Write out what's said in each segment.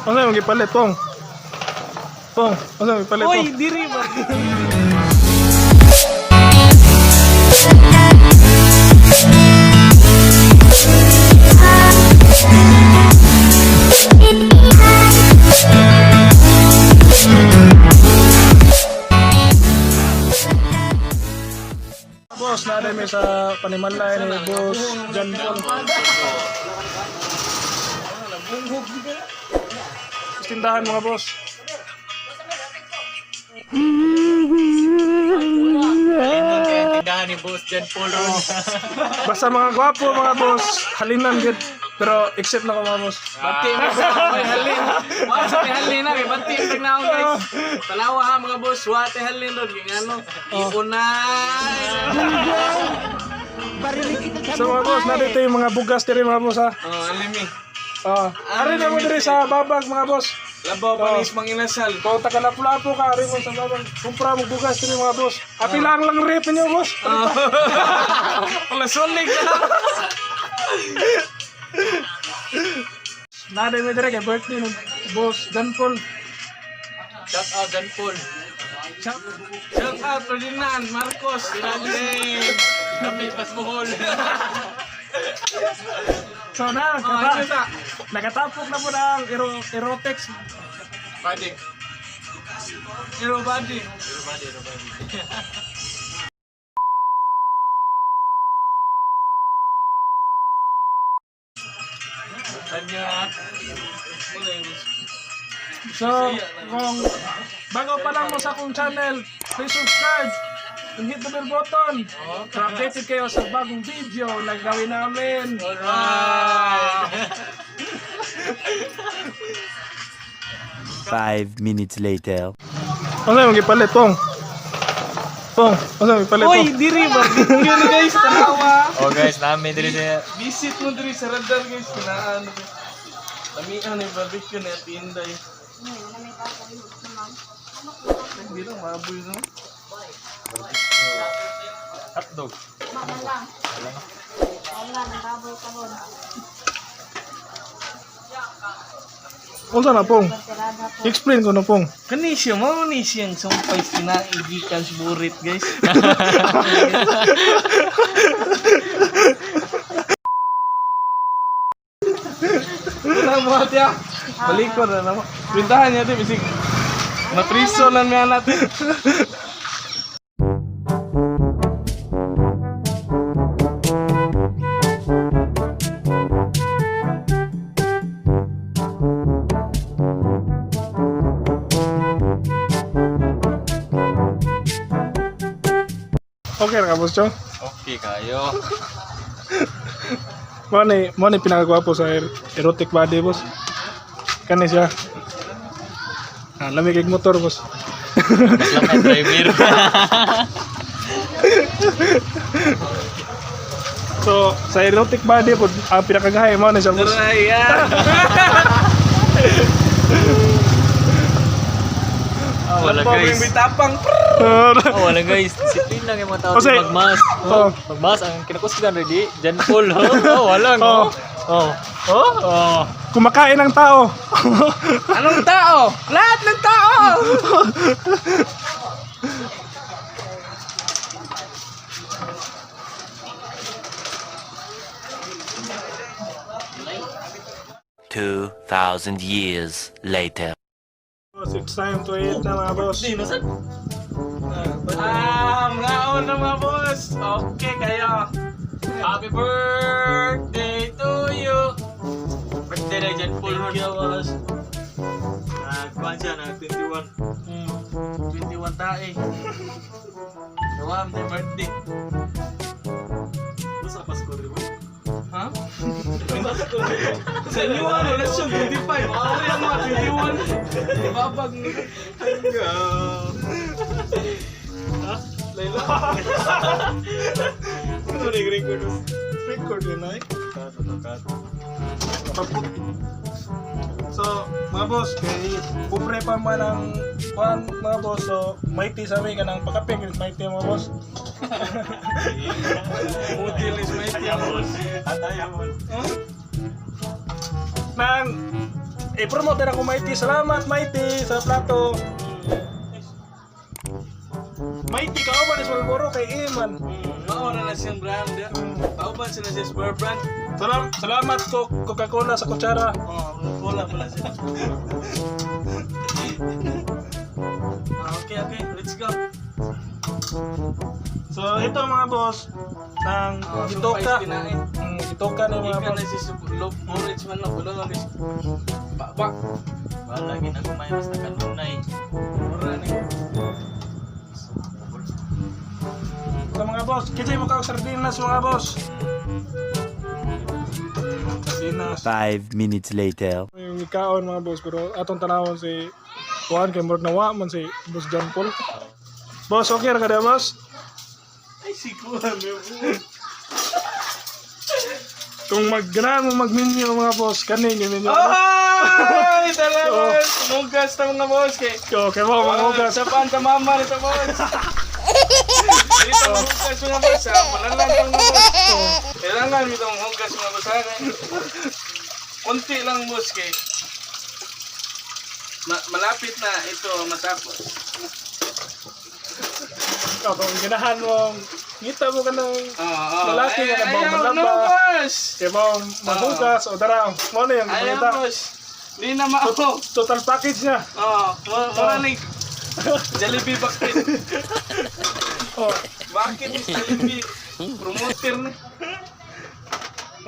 Ano yung gipalit, Pong? Pong, ano yung gipalit, Pong? Oy, diri ba? Boss, naadami sa panimalay ni Boss John Paul. Tindahan mga boss. Tindahan ni Boss John Paul. Basta mga gwapo mga boss, halinan gid. Pero except na ko mga boss. Bati mo sa may halin. Wa sa may halin na kay bati ang tagnaon guys. Talawa ha mga boss, wa te halin do ging ano. Iunay. So mga boss, narito yung mga bugas diri mga boss ha. Oh, alimi. Ari na mo diri sa babag mga boss. Labaw panis mang inasal. Kung taga-lapu-lapu ka, ari mo sa babag. Kumpra mo bugas diri mga boss. Api lang rip niyo boss. Wala sunig na. Naday mo diri kay birthday ng Boss John Paul. Shout out John Paul. Shout out Ferdinand Marcos. Grabe. Kami pas buhol. So nakatapok na po ng Erotex. Body. Hero body. Kanya. So, kung bago pa lang mo sa akong channel, please subscribe and hit the bell button para updated kayo sa bagong video na gawin namin. Alright. 5 minutes later. Ano yung gipalit, Pong? Pong, ano yung gipalit, Oy, Pong? diri ba? Yun guys, tanawa. Oh guys, namin diri sa Visit mo diri sa radar guys, kinaan. Lamian ni barbecue na tinday. Hindi lang maboy no. hotdog. Unsa na, Pong? Explain ko na, Pong. Kani siya mo ni siyang sumpay kinaigikan sa burit guys. Wala mo ate ah. Balikod na naman. Pintahan niya ate bisig. Mapriso lang niya natin. Okay ra ka, Boss Chong? Okay kayo. Mo ni pinakagwapo sa erotic body, boss. Kani siya. Lamig kay motor, boss. Mas lang kay driver. So, sa erotic body po, ang pinakagahay mo ni siya, boss. Raya. Wala guys. Bitapang. Wala guys. Disiplin lang yung mga tao Kasi- magmas. Oh. Magmas ang kinakusgan ready. Jan Paul. Wala no. Kumakain ng tao. Anong tao? Lahat ng tao! $2,000 years later. Boss, it's time to eat na, mga boss. Mga mga boss. Okay kayo. Happy birthday to you. Birthday na Jan Paul. Thank you, boss. Kuhan siya na 21. 21 tae. Nawam na birthday. Basta Pasko rin mo? Ha? Sa inyo ano na siya 25. Ano yung mga 21? Ibabag ni. Ha? Layla. Ano record? Record yun, ay? So, mga boss, kay bupre pa man ang kuhan, mga boss. So, mighty sa way ka ng pagkaping, mighty mga boss. Udil is mighty. Nang I-promote din ako, Mighty. Salamat, Mighty, sa plato. Mighty, kauban is Malboro kay Iman. Maura na siyang brand. Pauban sila sa Spur brand. Salamat ko Coca-Cola sa kutsara. Wala pala sila. Okay, let's go. So ito mga boss, ng gitoka. Gitoka ng mga Ikan boss. na si Love Orange man na pula lang is Bak. Wala ginagumay mas na kanunay. Mura ni. So mga boss, kasi mo ka sardinas mga boss. Sardinas. 5 minutes later. Yung ikaon mga boss, pero atong tanawon si Juan kay murag nawa man si Boss John Paul. Boss, okay ra ka da boss? Ay sikuhan mo. Kung magganahan mo mag-menu mga boss, kanin yung menu. Ay, talaga. Mugas na mga boss kay. Okay mo, mga hugas. Sa panta mama nito boss. Dito mugas mga boss. Malalang tong mga boss. Kailangan itong mugas mga boss. Kunti lang boss kay. Malapit na ito matapos. Kung ganahan mo, ngita mo ka ng lalaki nga na bang Ayaw malaba. na boss. Kaya mo maghugas o tara, mo na yung Ayaw balita. boss. Di na mao. Total package niya. Mura ni. Jollibee bakit? Oh, Bakit is Jollibee? Promoter na.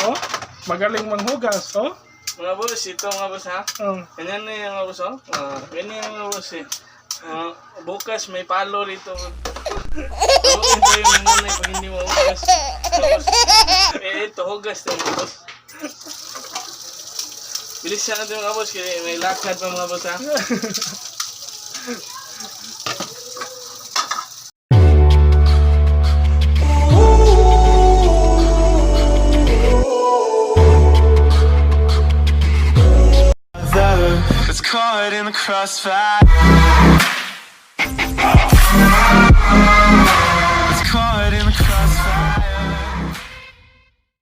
oh, magaling manghugas, oh. Mga boss, ito mga boss ha. Oh. Ganyan na yung mga boss oh. Ganyan yung mga boss eh. Bukas may palo rito. Taluin tayo ng nanay pag hindi mo hugas. Tapos, ito hugas tayo mga boss. Bilisan natin mga boss kasi may lakad pa mga boss ha. It's caught in the crossfire.